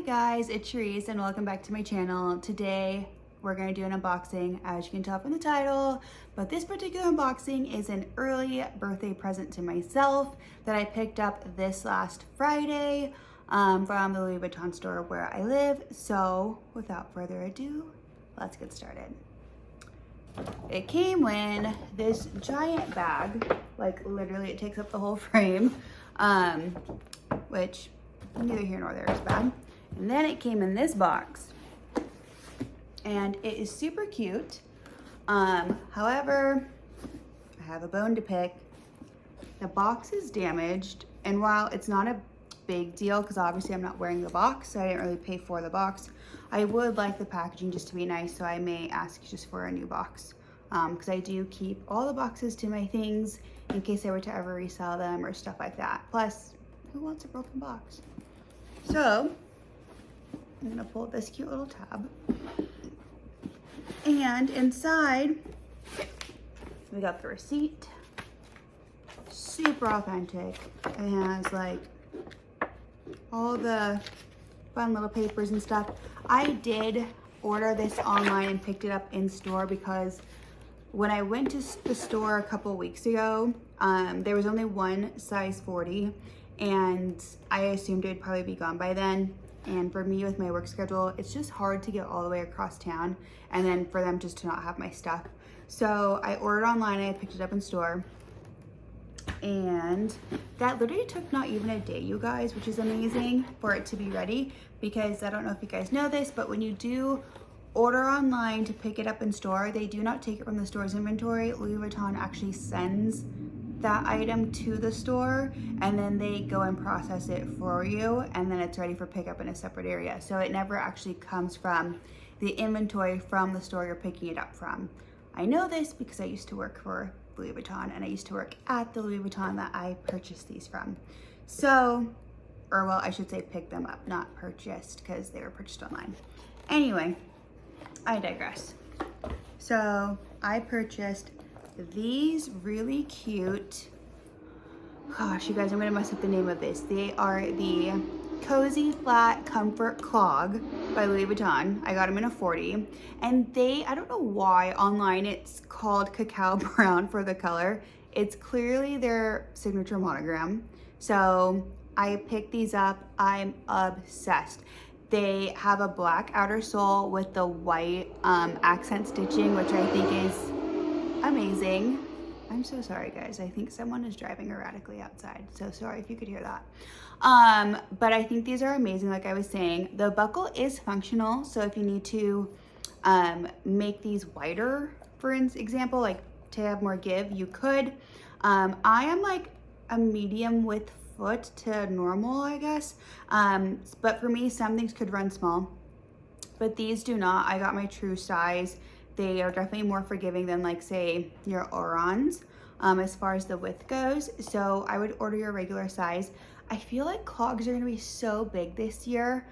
Hi guys, it's Charisse and welcome back to my channel. Today we're going to do an unboxing, as you can tell from the title, but this particular unboxing is an early birthday present to myself that I picked up this last Friday from the Louis Vuitton store where I live. So without further ado, let's get started. It came in this giant bag, like literally it takes up the whole frame, which neither here nor there is bad. And then it came in this box and it is super cute. However, I have a bone to pick. The box is damaged, and while it's not a big deal because obviously I'm not wearing the box, so I didn't really pay for the box, I would like the packaging just to be nice, so I may ask just for a new box because I do keep all the boxes to my things in case I were to ever resell them or stuff like that. Plus, who wants a broken box? So I'm gonna pull this cute little tab, and inside we got the receipt. Super authentic. It has like all the fun little papers and stuff. I did order this online and picked it up in store because when I went to the store a couple weeks ago, there was only one size 40, and I assumed it would probably be gone by then. And for me with my work schedule, it's just hard to get all the way across town and then for them just to not have my stuff. So I ordered online and I picked it up in store. And that literally took not even a day, you guys, which is amazing for it to be ready, because I don't know if you guys know this, but when you do order online to pick it up in store, they do not take it from the store's inventory. Louis Vuitton actually sends that item to the store and then they go and process it for you, and then it's ready for pickup in a separate area. So it never actually comes from the inventory from the store you're picking it up from. I know this because I used to work for Louis Vuitton, and I used to work at the Louis Vuitton that I purchased these from. So, or well, I should say pick them up, not purchased, because they were purchased online. Anyway, I digress. So I purchased these really cute, gosh, you guys, I'm gonna mess up the name of this. They are the Cozy Flat Comfort Clog by Louis Vuitton. I got them in a 40, and I don't know why online it's called Cacao Brown for the color. It's clearly their signature monogram. So I picked these up. I'm obsessed. They have a black outer sole with the white accent stitching, which I think is amazing. I'm so sorry, guys. I think someone is driving erratically outside. So sorry if you could hear that. But I think these are amazing. Like I was saying, the buckle is functional. So if you need to make these wider, for example, like to have more give, you could. I am like a medium width foot to normal, I guess. But for me, some things could run small, but these do not. I got my true size. They are definitely more forgiving than, like, say, your Orons as far as the width goes. So I would order your regular size. I feel like clogs are gonna be so big this year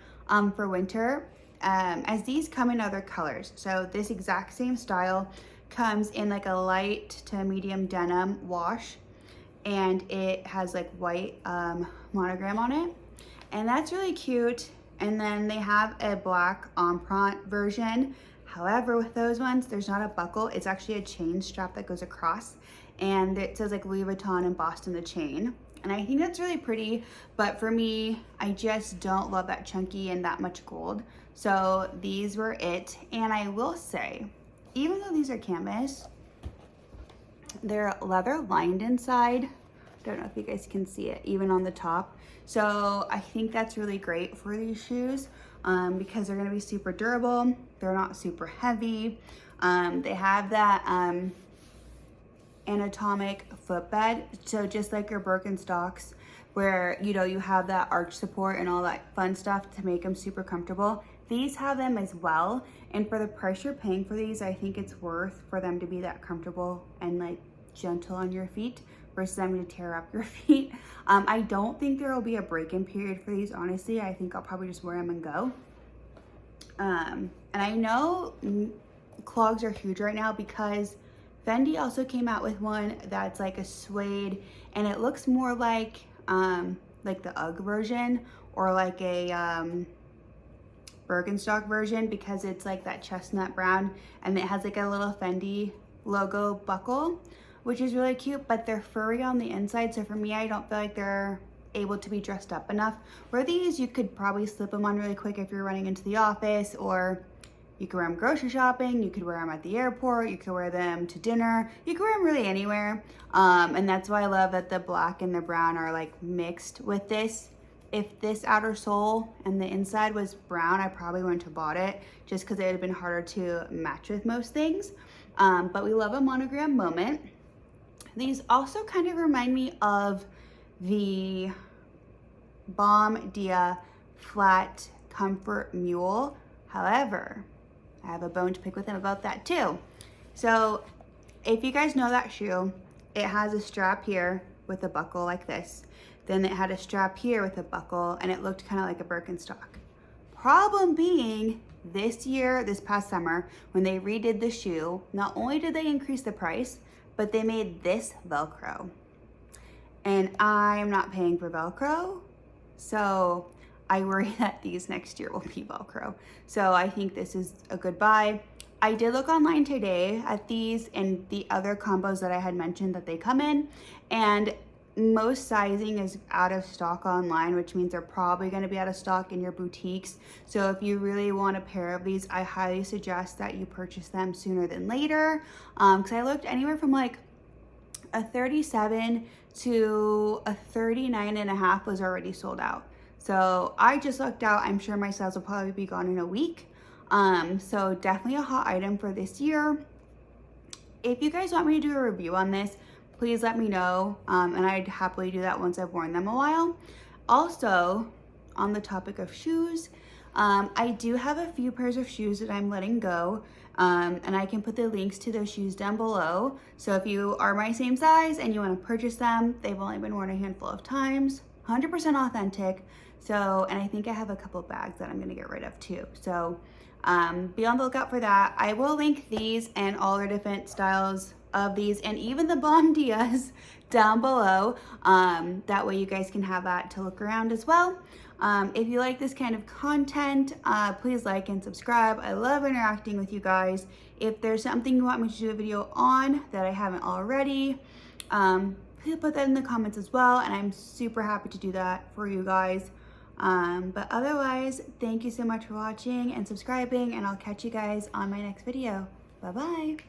for winter, as these come in other colors. So this exact same style comes in like a light to medium denim wash, and it has like white monogram on it, and that's really cute. And then they have a black empreinte version. However, with those ones, there's not a buckle. It's actually a chain strap that goes across, and it says like Louis Vuitton embossed in the chain. And I think that's really pretty, but for me, I just don't love that chunky and that much gold. So these were it. And I will say, even though these are canvas, they're leather lined inside. Don't know if you guys can see it, even on the top. So I think that's really great for these shoes because they're gonna be super durable. They're not super heavy. They have that anatomic footbed. So just like your Birkenstocks, where you have that arch support and all that fun stuff to make them super comfortable. These have them as well. And for the price you're paying for these, I think it's worth for them to be that comfortable and like gentle on your feet versus them to tear up your feet. I don't think there will be a break-in period for these, honestly. I think I'll probably just wear them and go. And I know clogs are huge right now because Fendi also came out with one that's like a suede, and it looks more like the UGG version, or like a Birkenstock version because it's like that chestnut brown and it has like a little Fendi logo buckle, which is really cute, but they're furry on the inside. So for me, I don't feel like they're able to be dressed up enough. Where these, you could probably slip them on really quick if you're running into the office, or you could wear them grocery shopping, you could wear them at the airport, you could wear them to dinner, you could wear them really anywhere. And that's why I love that the black and the brown are like mixed with this. If this outer sole and the inside was brown, I probably wouldn't have bought it just because it would have been harder to match with most things. But we love a monogram moment. These also kind of remind me of the Balm Dia Flat Comfort Mule. However, I have a bone to pick with them about that too. So if you guys know that shoe, it has a strap here with a buckle like this. Then it had a strap here with a buckle and it looked kind of like a Birkenstock. Problem being, this year, this past summer, when they redid the shoe, not only did they increase the price, but they made this Velcro. And I'm not paying for Velcro, so I worry that these next year will be Velcro. So I think this is a good buy. I did look online today at these and the other combos that I had mentioned that they come in, and most sizing is out of stock online, which means they're probably going to be out of stock in your boutiques. So if you really want a pair of these, I highly suggest that you purchase them sooner than later. Because I looked anywhere from like a 37 to a 39.5 was already sold out. So I just looked out. I'm sure my sales will probably be gone in a week. So definitely a hot item for this year. If you guys want me to do a review on this, please let me know, and I'd happily do that once I've worn them a while. Also, on the topic of shoes, I do have a few pairs of shoes that I'm letting go, and I can put the links to those shoes down below. So if you are my same size and you want to purchase them, they've only been worn a handful of times, 100% authentic. So, and I think I have a couple bags that I'm going to get rid of too. So be on the lookout for that. I will link these and all their different styles of these and even the Balm Dias down below. That way you guys can have that to look around as well. If you like this kind of content, please like and subscribe. I love interacting with you guys. If there's something you want me to do a video on that I haven't already, please put that in the comments as well, and I'm super happy to do that for you guys. But otherwise, thank you so much for watching and subscribing, and I'll catch you guys on my next video. Bye bye.